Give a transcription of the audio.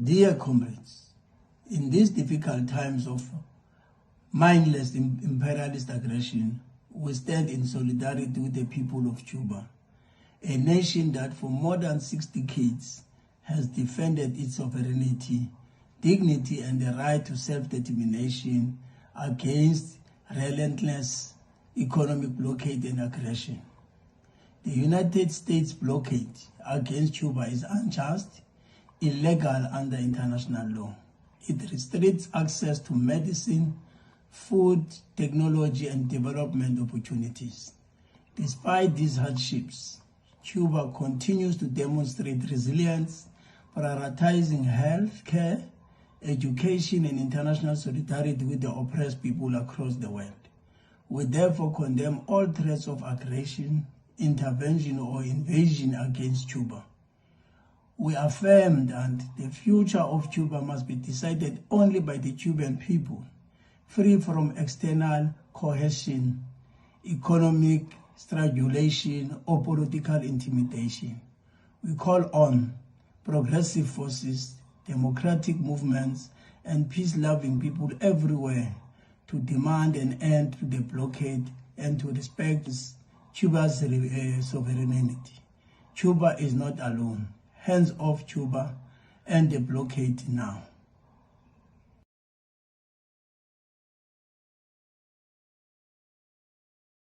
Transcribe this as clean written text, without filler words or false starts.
Dear comrades, in these difficult times of mindless imperialist aggression, we stand in solidarity with the people of Cuba, a nation that for more than 6 decades has defended its sovereignty, dignity, and the right to self-determination against relentless economic blockade and aggression. The United States blockade against Cuba is unjust, illegal under international law. It restricts access to medicine, food, technology, and development opportunities. Despite these hardships, Cuba continues to demonstrate resilience, prioritizing health care, education, and international solidarity with the oppressed people across the world. We therefore condemn all threats of aggression, intervention, or invasion against Cuba. We affirm that the future of Cuba must be decided only by the Cuban people, free from external coercion, economic strangulation, or political intimidation. We call on progressive forces, democratic movements, and peace-loving people everywhere to demand an end to the blockade and to respect Cuba's sovereignty. Cuba is not alone. Hands off Cuba and the blockade now.